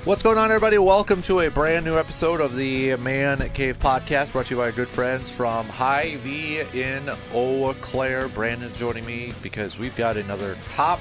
What's going on, everybody? Welcome to a brand new episode of the Man Cave Podcast, brought to you by our good friends from Hy-Vee in Eau Claire. Brandon's joining me because we've got another top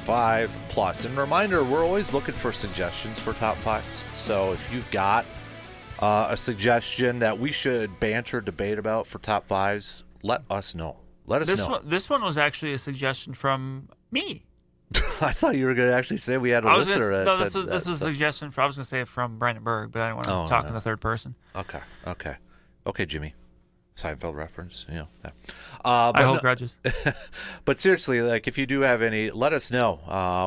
5 plus. And reminder, we're always looking for suggestions for top 5s. So if you've got a suggestion that we should banter, debate about for top 5s, let us know. Let us know. This one was actually a suggestion from me. I thought you were going to actually say we had a listener. This was a suggestion. I was going to say it from Brandon Berg, but I didn't want to talk in the third person. Okay, Jimmy. Seinfeld reference. You know. Yeah. I hold grudges. But seriously, like, if you do have any, let us know.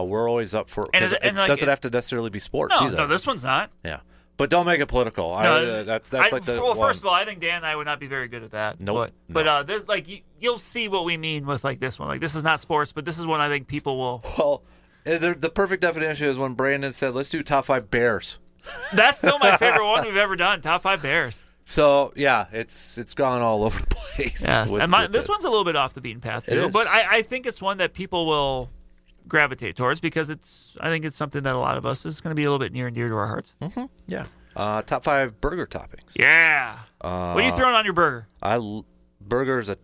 We're always up for. Because it doesn't have to necessarily be sports either. No, this one's not. Yeah. But don't make it political. That's like the well, first of all, I think Dan and I would not be very good at that. Nope. But this, like, you'll see what we mean with, like, this one. Like, this is not sports, but this is one I think people will. Well, the perfect definition is when Brandon said, "Let's do top 5 Bears." That's still my favorite one we've ever done. Top 5 Bears. So yeah, it's gone all over the place. Yes, and this one's a little bit off the beaten path too. But I think it's one that people will gravitate towards because I think it's something that a lot of us is going to be a little bit near and dear to our hearts. Mm-hmm. Yeah. Top 5 burger toppings. Yeah. What are you throwing on your burger? Burger is a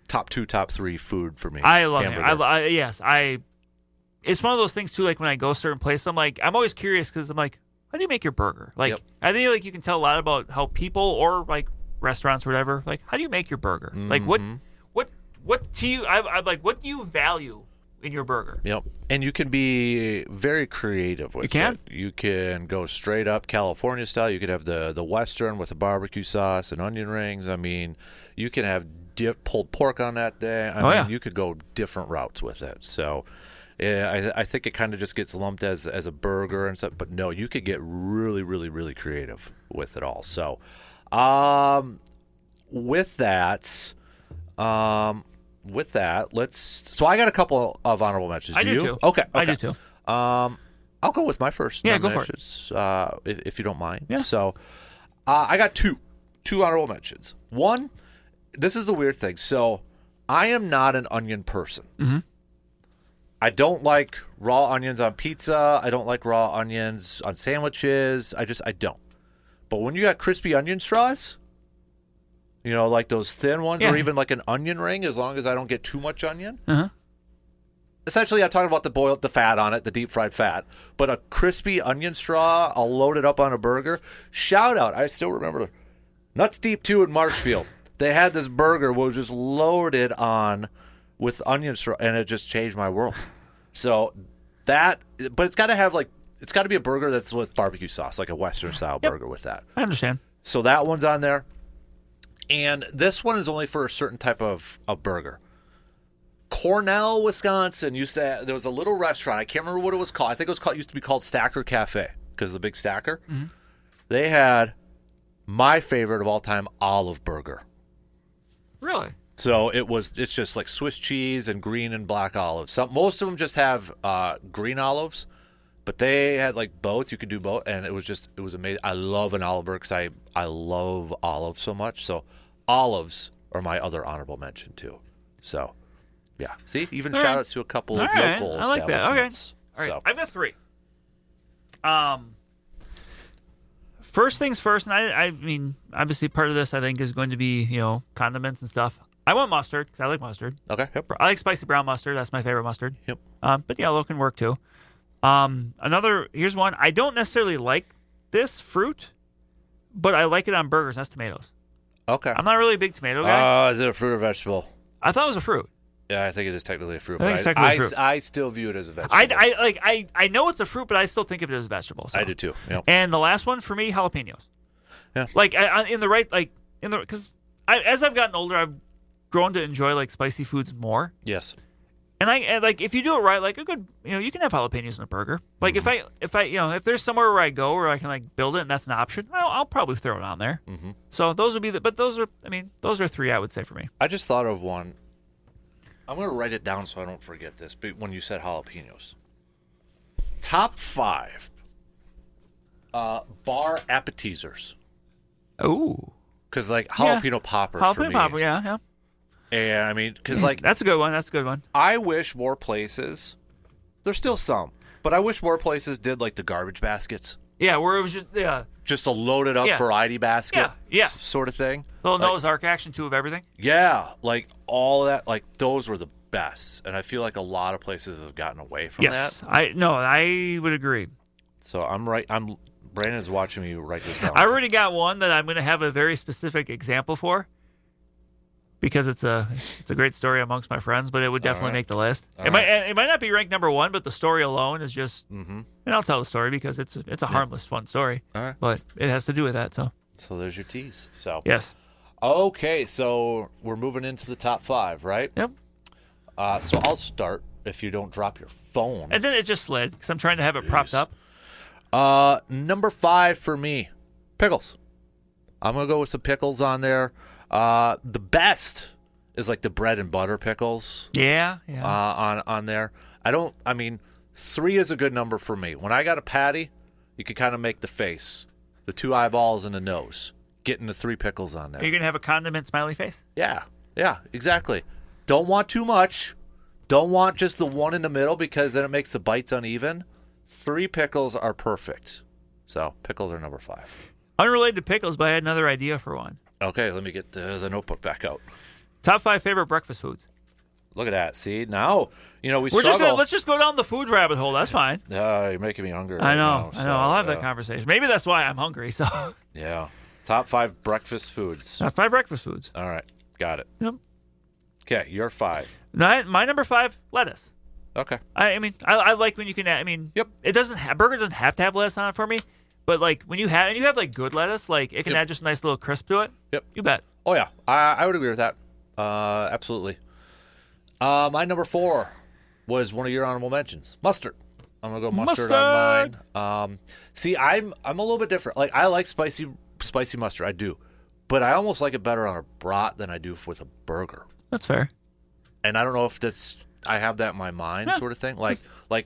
top 2, top 3 food for me. I love it. It's one of those things too. Like when I go a certain place, I'm always curious because I'm like, how do you make your burger? Like, yep. I think like you can tell a lot about how people or like restaurants or whatever. Like, how do you make your burger? Mm-hmm. Like what to you? I'm like, what do you value in your burger? Yep. And you can be very creative with it. You can go straight up California style. You could have the Western with a barbecue sauce and onion rings. I mean, you can have pulled pork on that day. I mean, you could go different routes with it. So yeah, I think it kind of just gets lumped as a burger and stuff. But no, you could get really, really, really creative with it all. So with that, so I got a couple of honorable mentions. Do you? Too. Okay. I do too. I'll go with my first. Yeah, go for it. If you don't mind. Yeah. So I got two honorable mentions. One, this is a weird thing. So I am not an onion person. Mm-hmm. I don't like raw onions on pizza. I don't like raw onions on sandwiches. I don't. But when you got crispy onion straws, you know, like those thin ones, or even like an onion ring, as long as I don't get too much onion. Uh-huh. Essentially, I'm talking about the fat on it, the deep fried fat. But a crispy onion straw, I'll load it up on a burger. Shout out, I still remember Nuts Deep 2 in Marshfield. They had this burger was just loaded on with onion straw, and it just changed my world. So but it's got to be a burger that's with barbecue sauce, like a Western style burger with that. I understand. So that one's on there. And this one is only for a certain type of burger. Cornell, Wisconsin there was a little restaurant. I can't remember what it was called. I think it used to be called Stacker Cafe because of the big stacker. Mm-hmm. They had my favorite of all time, olive burger. Really? So it's just like Swiss cheese and green and black olives. Most of them just have green olives, but they had like both. You could do both, and it was amazing. I love an olive burger because I love olives so much. So olives are my other honorable mention too. So yeah, see, even shout outs to a couple of local I like that. Okay, all right. So. I've got 3. First things first, and I mean, obviously part of this I think is going to be, you know, condiments and stuff. I want mustard because I like mustard. Okay. Yep. I like spicy brown mustard. That's my favorite mustard. Yep. But yellow can work too. Here's one. I don't necessarily like this fruit, but I like it on burgers. That's tomatoes. Okay. I'm not really a big tomato guy. Is it a fruit or vegetable? I thought it was a fruit. Yeah, I think it is technically a fruit. I still view it as a vegetable. I know it's a fruit, but I still think of it as a vegetable. So. I do too. Yep. And the last one for me, jalapenos. Yeah. Because as I've gotten older, I've grown to enjoy like spicy foods more. Yes. And if you do it right, like a good, you know, you can have jalapenos in a burger. Like if there's somewhere where I go where I can like build it and that's an option, I'll probably throw it on there. Mm-hmm. So those would be those are 3 I would say for me. I just thought of one. I'm going to write it down so I don't forget this. But when you said jalapenos, top 5 bar appetizers. Oh, because like jalapeno poppers for me. Popper, yeah. And I mean, because like that's a good one. I wish more places. There's still some, But I wish more places did like the garbage baskets. Yeah, where it was Just a loaded up variety basket sort of thing. Little Noah's Ark action too of everything. Yeah, like all that, like those were the best. And I feel like a lot of places have gotten away from that. I would agree. So Brandon's watching me write this down. I already got one that I'm going to have a very specific example for. Because it's a great story amongst my friends, but it would definitely make the list. It might not be ranked number 1, but the story alone is just. And I'll tell the story because it's a harmless, fun story. All right. But it has to do with that. So there's your tease. So yes. Okay, so we're moving into the top 5, right? Yep. So I'll start if you don't drop your phone. And then it just slid because I'm trying to have it propped up. Number 5 for me, pickles. I'm gonna go with some pickles on there. The best is like the bread and butter pickles. Yeah. On there. 3 is a good number for me. When I got a patty, you can kind of make the face, the 2 eyeballs and the nose, getting the 3 pickles on there. Are you gonna have a condiment smiley face? Yeah, exactly. Don't want too much. Don't want just the one in the middle because then it makes the bites uneven. 3 pickles are perfect. So pickles are number 5. Unrelated to pickles, but I had another idea for one. Okay, let me get the notebook back out. Top 5 favorite breakfast foods. Look at that. See, now, we struggle. Let's just go down the food rabbit hole. That's fine. You're making me hungry. I know. So, I'll have that conversation. Maybe that's why I'm hungry. So. Yeah. Top 5 breakfast foods. Top 5 breakfast foods. All right. Got it. Yep. Okay, your 5. My number 5, lettuce. Okay. I like when you can. Yep. Burger doesn't have to have lettuce on it for me. But like when you have like good lettuce, like it can add just a nice little crisp to it. Yep. You bet. Oh yeah, I would agree with that. Absolutely. My number 4 was one of your honorable mentions, mustard. I'm gonna go mustard on mine. See, I'm a little bit different. Like I like spicy mustard, I do, but I almost like it better on a brat than I do with a burger. That's fair. And I don't know if I have that in my mind, sort of thing. Like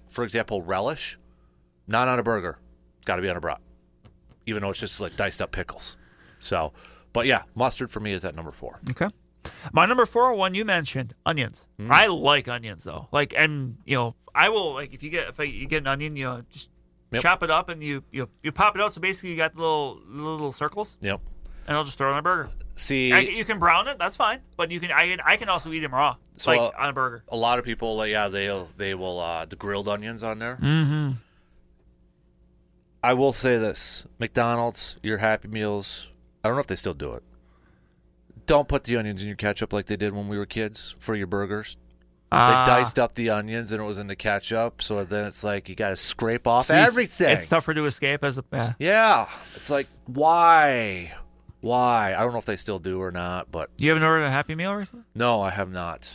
for example, relish, not on a burger, got to be on a brat. Even though it's just like diced up pickles. So, but yeah, mustard for me is at number 4. Okay. My number 4 one you mentioned, onions. I like onions though. Like, and I will like if you get an onion, just chop it up and you pop it out. So basically, you got the little circles. Yep. And I'll just throw it on a burger. See, you can brown it. That's fine. But I can also eat them raw, so, on a burger. A lot of people, they will the grilled onions on there. Mm-hmm. I will say this. McDonald's, your Happy Meals, I don't know if they still do it. Don't put the onions in your ketchup like they did when we were kids for your burgers. They diced up the onions and it was in the ketchup, so then it's like you got to scrape off everything. It's tougher to escape as a... Yeah. It's like, why? I don't know if they still do or not, but... You haven't ordered a Happy Meal recently? No, I have not.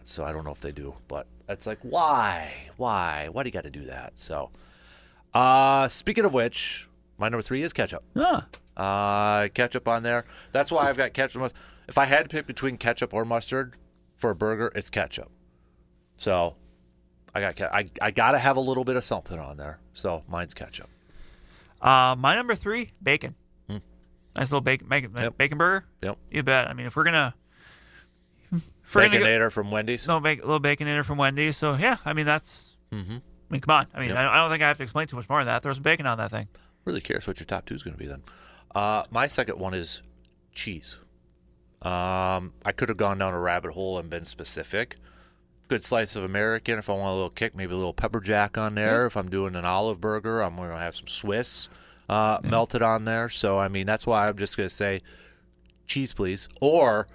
So I don't know if they do, but it's like, why? Why do you got to do that? So... speaking of which, my number 3 is ketchup. Ketchup on there. That's why I've got ketchup. If I had to pick between ketchup or mustard for a burger, it's ketchup. So I gotta have a little bit of something on there. So mine's ketchup. My number 3, bacon. Nice little bacon burger. Yep. You bet. I mean, if we're gonna Baconator from Wendy's. No, little Baconator from Wendy's. So yeah, I mean that's. Mm-hmm. I mean, come on. I mean, I don't think I have to explain too much more than that. Throw some bacon on that thing. Really curious what your top 2 is going to be then. My second one is cheese. I could have gone down a rabbit hole and been specific. Good slice of American. If I want a little kick, maybe a little pepper jack on there. If I'm doing an olive burger, I'm going to have some Swiss melted on there. So, I mean, that's why I'm just going to say cheese, please. Or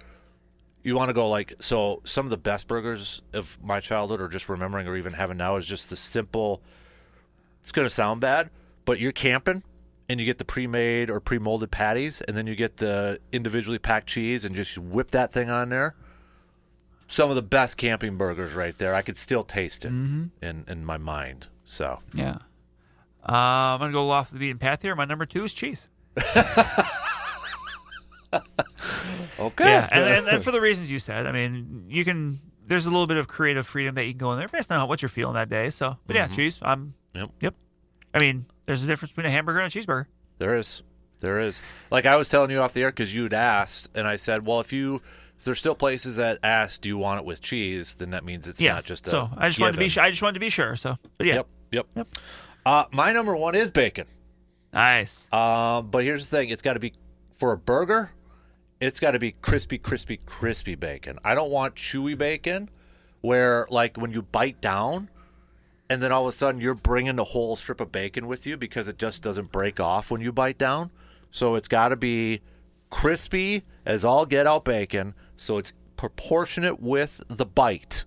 you want to go so some of the best burgers of my childhood or just remembering or even having now is just the simple, it's going to sound bad, but you're camping and you get the pre-made or pre-molded patties and then you get the individually packed cheese and just whip that thing on there. Some of the best camping burgers right there. I could still taste it in my mind. So yeah. I'm going to go off the beaten path here. My number 2 is cheese. Okay. Yeah, and for the reasons you said, I mean, there's a little bit of creative freedom that you can go in there based on what you're feeling that day. So, but yeah, cheese. Yep. I mean, there's a difference between a hamburger and a cheeseburger. There is. Like I was telling you off the air because you'd asked, and I said, well, if there's still places that ask, do you want it with cheese? Then that means it's not just a. So I just wanted to be sure. So, but yeah. Yep. My number one is bacon. Nice. But here's the thing. It's got to be, for a burger, it's got to be crispy, crispy, crispy bacon. I don't want chewy bacon where, like, when you bite down and then all of a sudden you're bringing the whole strip of bacon with you because it just doesn't break off when you bite down. So it's got to be crispy as all get out bacon, so it's proportionate with the bite.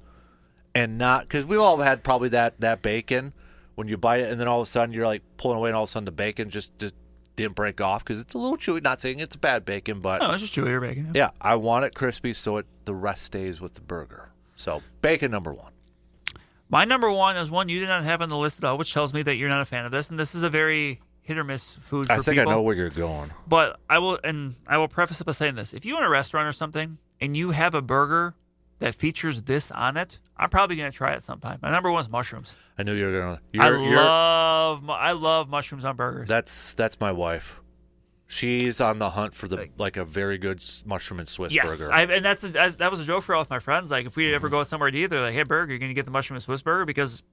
And not, because we all had probably that bacon when you bite it and then all of a sudden you're like pulling away and all of a sudden the bacon just didn't break off because it's a little chewy. Not saying it's bad bacon, but No, it's just chewier bacon. yeah, I want it crispy so the rest stays with the burger. So bacon number one. My number one is one you did not have on the list at all, which tells me that you're not a fan of this. And this is a very hit or miss food for people. I think I know where you're going. But I will preface it by saying this. If you own a restaurant or something and you have a burger that features this on it, I'm probably going to try it sometime. My number one is mushrooms. I knew you were going to. I love mushrooms on burgers. That's my wife. She's on the hunt for a very good mushroom and Swiss burger. Yes, that was a joke for all of my friends. Like, if we ever go somewhere to eat, they're like, "Hey, burger, you're going to get the mushroom and Swiss burger?" Because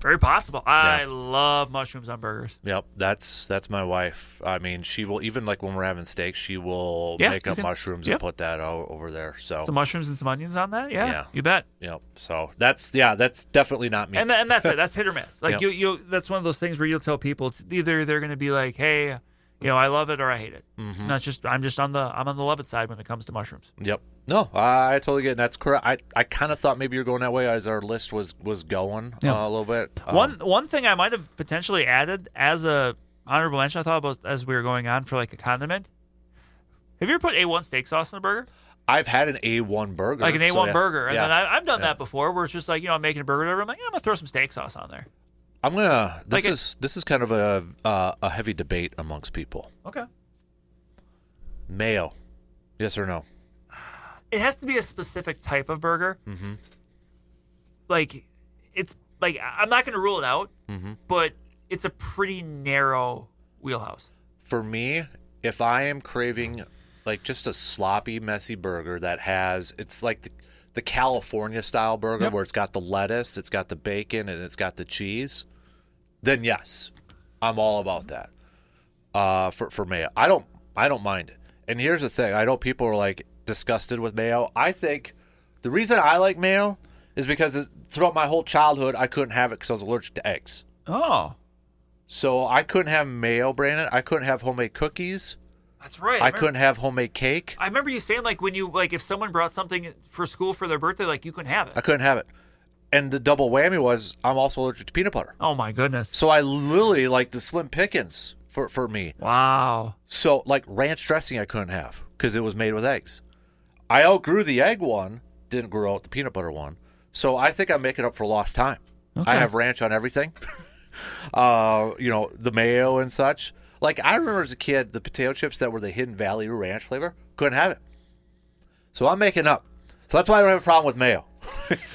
very possible. I love mushrooms on burgers. Yep, that's my wife. I mean, she will, even like when we're having steak, she will make up mushrooms and put that over there. So some mushrooms and some onions on that. Yeah, you bet. Yep. So that's definitely not me. And that's it. That's hit or miss. Like you that's one of those things where you'll tell people it's either they're going to be like, "Hey, I love it," or "I hate it." Mm-hmm. I'm on the love it side when it comes to mushrooms. Yep. No, I totally get it. That's correct. I kind of thought maybe you were going that way as our list was going a little bit. One thing I might have potentially added as a honorable mention I thought about as we were going on for like a condiment. Have you ever put A1 steak sauce in a burger? I've had an A1 burger. Like an A1 burger. And then I've done that before where it's just like, I'm making a burger. I'm like, I'm going to throw some steak sauce on there. This is kind of a heavy debate amongst people. Okay. Mayo. Yes or no? It has to be a specific type of burger. Mm-hmm. Like, it's like, I'm not going to rule it out, but it's a pretty narrow wheelhouse. For me, if I am craving like just a sloppy, messy burger that has, it's like the California style burger where it's got the lettuce, it's got the bacon, and it's got the cheese, then yes, I'm all about that. For mayo, I don't mind it. And here's the thing: I know people are like disgusted with mayo. I think the reason I like mayo is because throughout my whole childhood I couldn't have it because I was allergic to eggs. Oh, so I couldn't have mayo, Brandon. I couldn't have homemade cookies. That's right. I couldn't have homemade cake. I remember you saying like when you if someone brought something for school for their birthday, like you couldn't have it. I couldn't have it. And the double whammy was I'm also allergic to peanut butter. Oh my goodness. So I literally like the slim pickings for me. Wow. So like ranch dressing I couldn't have because it was made with eggs. I outgrew the egg one, didn't grow out the peanut butter one. So I think I'm making up for lost time. Okay. I have ranch on everything. The mayo and such. Like, I remember as a kid, the potato chips that were the Hidden Valley Ranch flavor, couldn't have it. So I'm making up. So that's why I don't have a problem with mayo.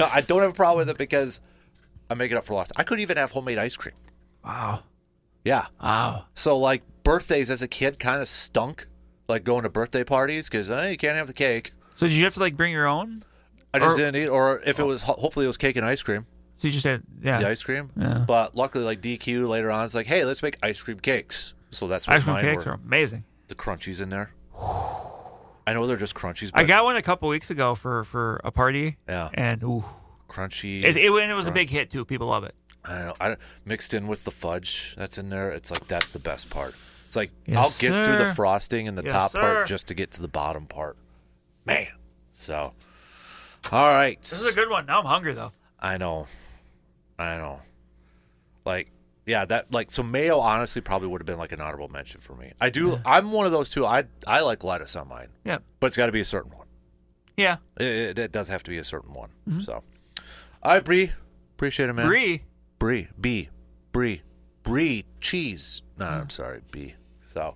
I don't have a problem with it because I'm making up for lost. I could even have homemade ice cream. Wow. Yeah. Wow. So, like, birthdays as a kid kind of stunk, like going to birthday parties because you can't have the cake. So did you have to, like, bring your own? I just didn't eat. Or if it was, hopefully it was cake and ice cream. So you just had, the ice cream. Yeah. But luckily, like, DQ later on is like, hey, let's make ice cream cakes. So that's what ice cream cakes were. are amazing. The crunchies in there. I know they're just crunchies. But I got one a couple weeks ago for a party. Yeah. And crunchy. It was a big hit too. People love it. I know. I mixed in with the fudge that's in there. It's like that's the best part. It's like I'll get through the frosting and the top part just to get to the bottom part. Man. So, all right. This is a good one. Now I'm hungry though. I know. Like. Yeah, so mayo honestly probably would have been like an honorable mention for me. I do. Yeah. I'm one of those too. I like lettuce on mine. Yeah, but it's got to be a certain one. Yeah, it does have to be a certain one. Mm-hmm. So, all right, Bree, appreciate it, man. Brie, cheese. No, I'm sorry, B. So,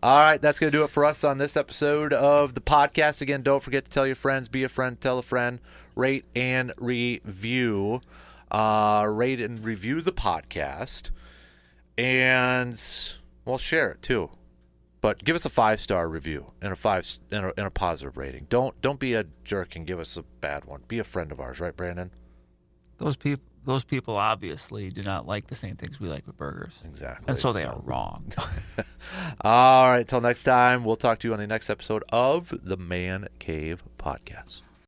all right, that's gonna do it for us on this episode of the podcast. Again, don't forget to tell your friends, be a friend, tell a friend, rate and review. Rate and review the podcast, and we'll share it too. But give us a 5-star review and a positive rating. Don't be a jerk and give us a bad one. Be a friend of ours, right, Brandon? Those people, those people obviously do not like the same things we like with burgers. Exactly. And so they are wrong. All right. Till next time, we'll talk to you on the next episode of the Man Cave Podcast.